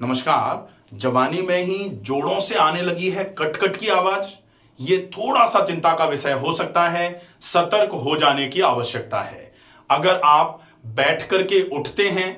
नमस्कार। जवानी में ही जोड़ों से आने लगी है कट-कट की आवाज। ये थोड़ा सा चिंता का विषय हो सकता है। सतर्क हो जाने की आवश्यकता है। अगर आप बैठ करके उठते हैं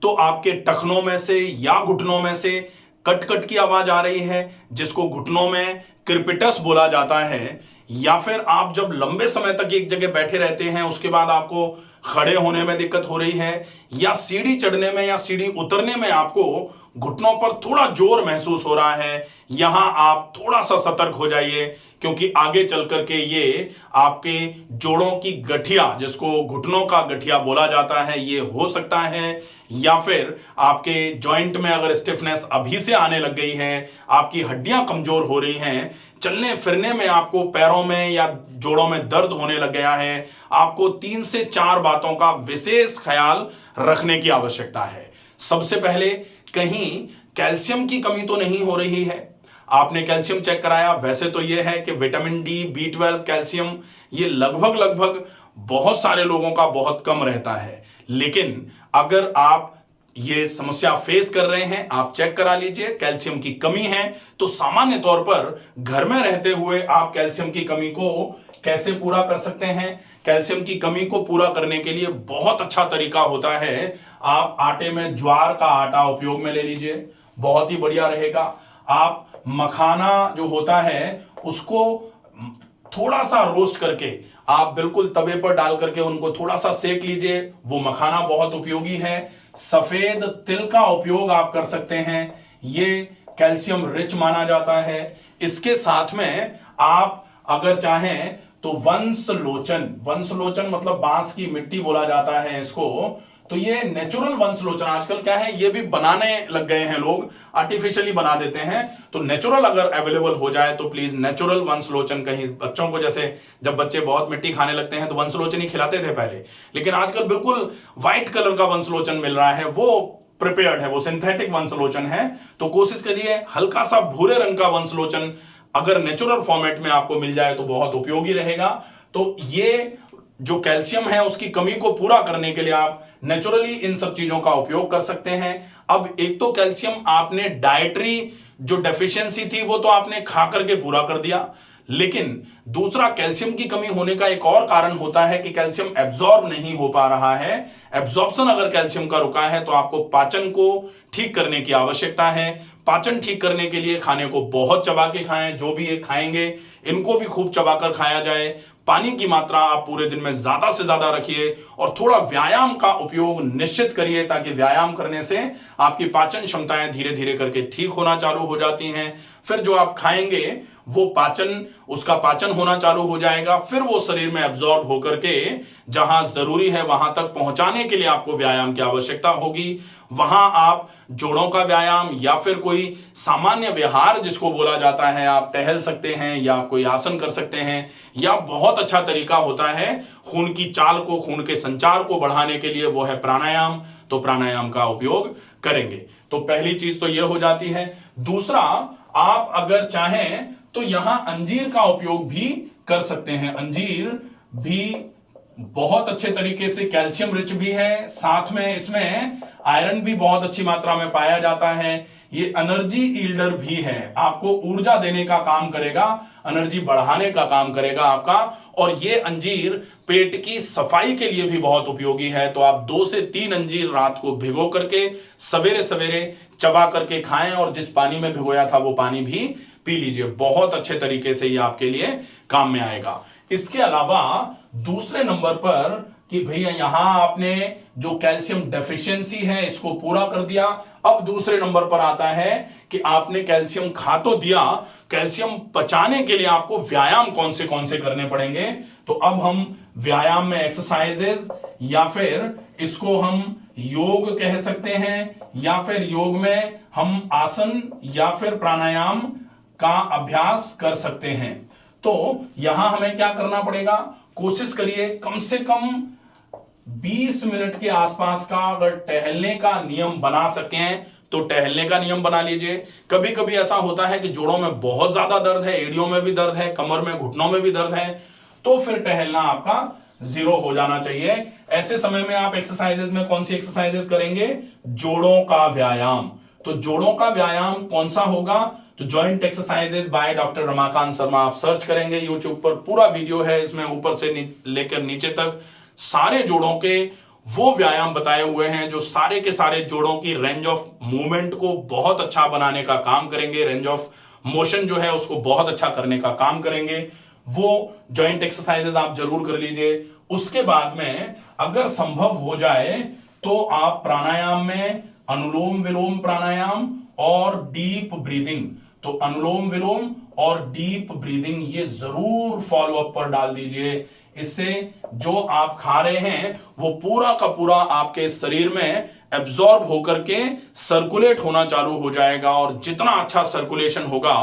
तो आपके टखनों में से या घुटनों में से कट-कट की आवाज आ रही है, जिसको घुटनों में क्रिपिटस बोला जाता है, या फिर आप जब लंबे समय तक एक जगह बैठे रहते हैं उसके बाद आपको खड़े होने में दिक्कत हो रही है, या सीढ़ी चढ़ने में या सीढ़ी उतरने में आपको घुटनों पर थोड़ा जोर महसूस हो रहा है, यहां आप थोड़ा सा सतर्क हो जाइए, क्योंकि आगे चल करके ये आपके जोड़ों की गठिया, जिसको घुटनों का गठिया बोला जाता है, ये हो सकता है। या फिर आपके जॉइंट में अगर स्टिफनेस अभी से आने लग गई है, आपकी हड्डियां कमजोर हो रही हैं, चलने फिरने में आपको पैरों में या जोड़ों में दर्द होने लग गया है, आपको 3 से 4 बातों का विशेष ख्याल रखने की आवश्यकता है। सबसे पहले, कहीं कैल्शियम की कमी तो नहीं हो रही है। आपने कैल्शियम चेक कराया? वैसे तो यह है कि विटामिन डी, B12, कैल्शियम ये लगभग लगभग बहुत सारे लोगों का बहुत कम रहता है। लेकिन अगर आप ये समस्या फेस कर रहे हैं, आप चेक करा लीजिए। कैल्शियम की कमी है तो सामान्य तौर पर घर में रहते हुए आप कैल्शियम की कमी को कैसे पूरा कर सकते हैं? कैल्शियम की कमी को पूरा करने के लिए बहुत अच्छा तरीका होता है, आप आटे में ज्वार का आटा उपयोग में ले लीजिए, बहुत ही बढ़िया रहेगा। आप मखाना जो होता है उसको थोड़ा सा रोस्ट करके आप बिल्कुल तवे पर डाल करके उनको थोड़ा सा सेक लीजिए, वो मखाना बहुत उपयोगी है। सफेद तिल का उपयोग आप कर सकते हैं, ये कैल्शियम रिच माना जाता है। इसके साथ में आप अगर चाहें तो वंशलोचन मतलब बांस की मिट्टी बोला जाता है इसको, तो ये नेचुरल वंशलोचन, आजकल क्या है, ये भी बनाने लग गए हैं लोग, आर्टिफिशियली बना देते हैं। तो नेचुरल अगर अवेलेबल हो जाए तो प्लीज नेचुरल वंशलोचन, कहीं बच्चों को, जैसे जब बच्चे बहुत मिट्टी खाने लगते हैं तो वंशलोचन ही खिलाते थे पहले, लेकिन आजकल बिल्कुल व्हाइट कलर का वंशलोचन मिल रहा है, वो प्रिपेयर्ड है, वो सिंथेटिक वंशलोचन है। तो कोशिश करिए हल्का सा भूरे रंग का वंशलोचन अगर नेचुरल फॉर्मेट में आपको मिल जाए तो बहुत उपयोगी रहेगा। तो ये जो कैल्शियम है उसकी कमी को पूरा करने के लिए आप नेचुरली इन सब चीजों का उपयोग कर सकते हैं। अब एक तो कैल्शियम आपने डाइटरी जो डेफिशिएंसी थी वो तो आपने खा करके पूरा कर दिया, लेकिन दूसरा कैल्शियम की कमी होने का एक और कारण होता है कि कैल्शियम एब्जॉर्ब नहीं हो पा रहा है। एब्जॉर्प्शन अगर कैल्शियम का रुका है तो आपको पाचन को ठीक करने की आवश्यकता है। पाचन ठीक करने के लिए खाने को बहुत चबा के खाएं, जो भी ये खाएंगे इनको भी खूब चबाकर खाया जाए। पानी की मात्रा आप पूरे दिन में ज्यादा से ज्यादा रखिए और थोड़ा व्यायाम का उपयोग निश्चित करिए, ताकि व्यायाम करने से आपकी पाचन क्षमताएं धीरे धीरे करके ठीक होना चालू हो जाती हैं। फिर जो आप खाएंगे वो उसका पाचन होना चालू हो जाएगा, फिर वो शरीर में एब्जॉर्ब होकर के जहां जरूरी है वहां तक पहुंचाने के लिए आपको व्यायाम की आवश्यकता होगी। वहां आप जोड़ों का व्यायाम या फिर कोई सामान्य विहार जिसको बोला जाता है, आप टहल सकते हैं या कोई आसन कर सकते हैं, या बहुत अच्छा तरीका होता है खून की चाल को, खून के संचार को बढ़ाने के लिए, वो है प्राणायाम। तो प्राणायाम का उपयोग करेंगे। तो पहली चीज तो यह हो जाती है। दूसरा, आप अगर चाहें तो यहां अंजीर का उपयोग भी कर सकते हैं। अंजीर भी बहुत अच्छे तरीके से कैल्शियम रिच भी है, साथ में इसमें आयरन भी बहुत अच्छी मात्रा में पाया जाता है। ये एनर्जी ईल्डर भी है, आपको ऊर्जा देने का काम करेगा, एनर्जी बढ़ाने का काम करेगा आपका। और ये अंजीर पेट की सफाई के लिए भी बहुत उपयोगी है। तो आप 2 से 3 अंजीर रात को भिगो करके सवेरे सवेरे चबा करके खाएं, और जिस पानी में भिगोया था वो पानी भी पी लीजिए। बहुत अच्छे तरीके से ये आपके लिए काम में आएगा। इसके अलावा दूसरे नंबर पर कि भैया यहां आपने जो कैल्शियम डेफिशिएंसी है इसको पूरा कर दिया। अब दूसरे नंबर पर आता है कि आपने कैल्शियम खा तो दिया, कैल्शियम पचाने के लिए आपको व्यायाम कौन से करने पड़ेंगे। तो अब हम व्यायाम में एक्सरसाइजेज, या फिर इसको हम योग कह सकते हैं, या फिर योग में हम आसन या फिर प्राणायाम का अभ्यास कर सकते हैं। तो यहां हमें क्या करना पड़ेगा, कोशिश करिए कम से कम 20 मिनट के आसपास का अगर टहलने का नियम बना सकें तो टहलने का नियम बना लीजिए। कभी कभी ऐसा होता है कि जोड़ों में बहुत ज्यादा दर्द है, एड़ियों में भी दर्द है, कमर में, घुटनों में भी दर्द है, तो फिर टहलना आपका 0 हो जाना चाहिए। ऐसे समय में आप एक्सरसाइजेज में कौन सी एक्सरसाइजेज करेंगे? जोड़ों का व्यायाम। तो जोड़ों का व्यायाम कौन सा होगा? तो joint exercises by doctor Ramakant Sharma आप सर्च करेंगे यूट्यूब पर, पूरा वीडियो है इसमें, ऊपर से लेकर नीचे तक सारे जोड़ों के वो व्यायाम बताए हुए हैं जो सारे के सारे जोड़ों की रेंज ऑफ मूवमेंट को बहुत अच्छा बनाने का काम करेंगे, रेंज ऑफ मोशन जो है उसको बहुत अच्छा करने का काम करेंगे। वो जॉइंट एक्सरसाइजेज आप जरूर कर लीजिए। उसके बाद में अगर संभव हो जाए तो आप प्राणायाम में अनुलोम विलोम प्राणायाम और डीप ब्रीदिंग, तो अनुलोम विलोम और डीप ब्रीदिंग ये जरूर फॉलो अप पर डाल दीजिए। इससे जो आप खा रहे हैं वो पूरा का पूरा आपके शरीर में एब्जॉर्ब होकर के सर्कुलेट होना चालू हो जाएगा, और जितना अच्छा सर्कुलेशन होगा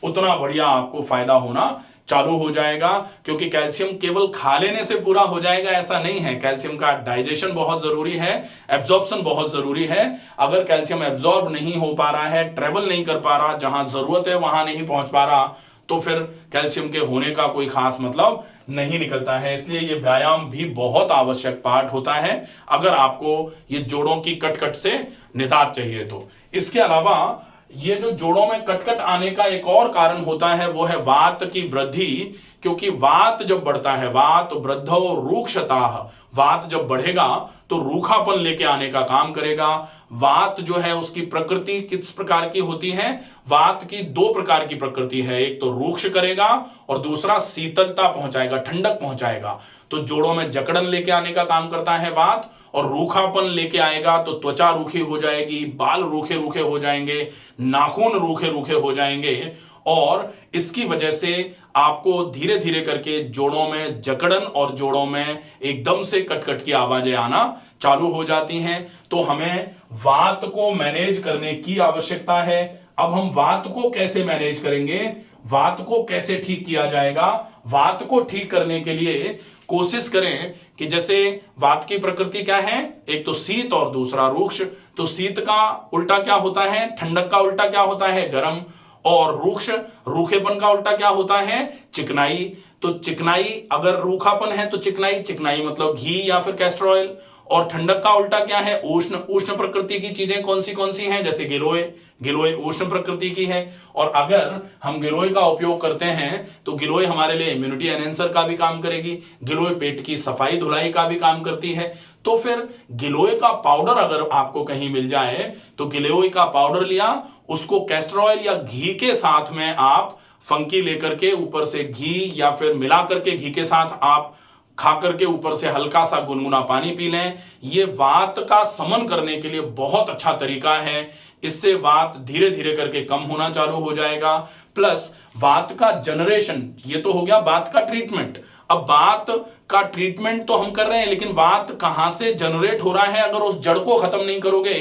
उतना बढ़िया आपको फायदा होना चालू हो जाएगा। क्योंकि कैल्शियम केवल खा लेने से पूरा हो जाएगा ऐसा नहीं है, कैल्शियम का डाइजेशन बहुत जरूरी है, एब्जॉर्प्शन बहुत जरूरी है। अगर कैल्शियम एब्जॉर्ब नहीं हो पा रहा है, ट्रेवल नहीं कर पा रहा, जहां जरूरत है वहां नहीं पहुंच पा रहा, तो फिर कैल्शियम के होने का कोई खास मतलब नहीं निकलता है। इसलिए ये व्यायाम भी बहुत आवश्यक पार्ट होता है अगर आपको ये जोड़ों की कटकट से निजात चाहिए तो। इसके अलावा ये जो जोड़ों में कटकट आने का एक और कारण होता है वो है वात की वृद्धि। क्योंकि वात जब बढ़ता है, वात वृद्धो रूक्षताः, वात जब बढ़ेगा तो रूखापन लेके आने का काम करेगा। वात जो है उसकी प्रकृति किस प्रकार की होती है? वात की दो प्रकार की प्रकृति है, एक तो रूक्ष करेगा और दूसरा शीतलता पहुंचाएगा, ठंडक पहुंचाएगा। तो जोड़ों में जकड़न लेके आने का काम करता है वात, और रूखापन लेके आएगा तो त्वचा रूखी हो जाएगी, बाल रूखे रूखे हो जाएंगे, नाखून रूखे रूखे हो जाएंगे, और इसकी वजह से आपको धीरे धीरे करके जोड़ों में जकड़न और जोड़ों में एकदम से कटकट की आवाजें आना चालू हो जाती हैं। तो हमें वात को मैनेज करने की आवश्यकता है। अब हम वात को कैसे मैनेज करेंगे, वात को कैसे ठीक किया जाएगा? वात को ठीक करने के लिए कोशिश करें कि जैसे वात की प्रकृति क्या है, एक तो शीत और दूसरा रूक्ष। तो शीत का उल्टा क्या होता है? ठंडक का उल्टा क्या होता है? गर्म। और रूक्ष रूखेपन का उल्टा क्या होता है? चिकनाई। तो चिकनाई अगर रूखापन है तो चिकनाई, चिकनाई मतलब घी या फिर कैस्टर ऑयल। और ठंडक का उल्टा क्या है? उष्ण। उष्ण प्रकृति की चीजें कौन सी हैं? जैसे गिलोय, गिलोय उष्ण प्रकृति की है। और अगर हम गिलोय का उपयोग करते हैं तो गिलोय हमारे लिए इम्यूनिटी एनहेंसर का भी काम करेगी, गिलोय पेट की सफाई धुलाई का भी काम करती है। तो फिर गिलोय का पाउडर अगर आपको कहीं मिल जाए तो गिलोय का पाउडर लिया, उसको कैस्टर ऑयल या घी के साथ में आप फंकी लेकर के ऊपर से घी या फिर मिला करके घी के साथ आप खा करके ऊपर से हल्का सा गुनगुना पानी पी लें। ये वात का समन करने के लिए बहुत अच्छा तरीका है। इससे वात धीरे धीरे करके कम होना चालू हो जाएगा। प्लस वात का जनरेशन, ये तो हो गया वात का ट्रीटमेंट। अब वात का ट्रीटमेंट तो हम कर रहे हैं, लेकिन वात कहां से जनरेट हो रहा है? अगर उस जड़ को खत्म नहीं करोगे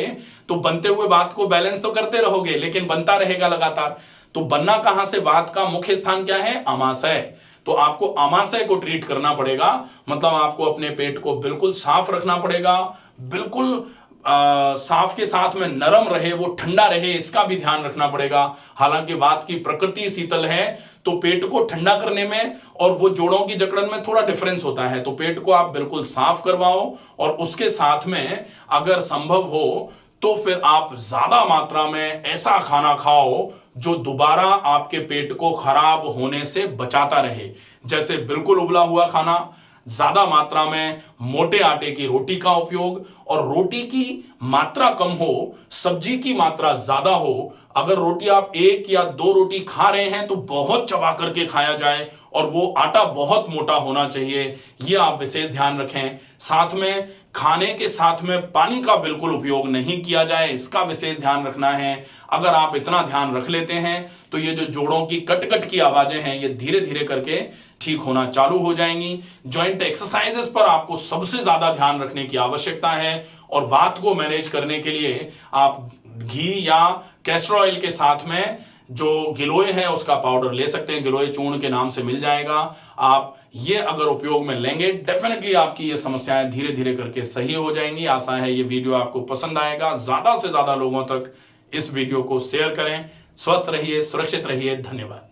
तो बनते हुए वात को बैलेंस तो करते रहोगे लेकिन बनता रहेगा लगातार। तो बनना कहां से? वात का मुख्य स्थान क्या है? आमाशय। तो आपको आमाशय को ट्रीट करना पड़ेगा, मतलब आपको अपने पेट को बिल्कुल साफ रखना पड़ेगा, बिल्कुल साफ के साथ में नरम रहे, वो ठंडा रहे, इसका भी ध्यान रखना पड़ेगा। हालांकि वात की प्रकृति शीतल है तो पेट को ठंडा करने में और वो जोड़ों की जकड़न में थोड़ा डिफरेंस होता है। तो पेट को आप बिल्कुल साफ करवाओ और उसके साथ में अगर संभव हो तो फिर आप ज्यादा मात्रा में ऐसा खाना खाओ जो दोबारा आपके पेट को खराब होने से बचाता रहे। जैसे बिल्कुल उबला हुआ खाना, ज्यादा मात्रा में मोटे आटे की रोटी का उपयोग, और रोटी की मात्रा कम हो, सब्जी की मात्रा ज्यादा हो। अगर रोटी आप एक या दो रोटी खा रहे हैं तो बहुत चबा करके खाया जाए, और वो आटा बहुत मोटा होना चाहिए, ये आप विशेष ध्यान रखें। साथ में खाने के साथ में पानी का बिल्कुल उपयोग नहीं किया जाए, इसका विशेष ध्यान रखना है। अगर आप इतना ध्यान रख लेते हैं तो ये जो जोड़ों की कट की आवाजें हैं ये धीरे धीरे करके ठीक होना चालू हो जाएंगी। जॉइंट एक्सरसाइजेस पर आपको सबसे ज्यादा ध्यान रखने की आवश्यकता है, और वात को मैनेज करने के लिए आप घी या कैस्टर ऑयल के साथ में जो गिलोय है उसका पाउडर ले सकते हैं, गिलोय चूर्ण के नाम से मिल जाएगा। आप ये अगर उपयोग में लेंगे डेफिनेटली आपकी ये समस्याएं धीरे धीरे करके सही हो जाएंगी। आशा है ये वीडियो आपको पसंद आएगा। ज्यादा से ज्यादा लोगों तक इस वीडियो को शेयर करें। स्वस्थ रहिए, सुरक्षित रहिए। धन्यवाद।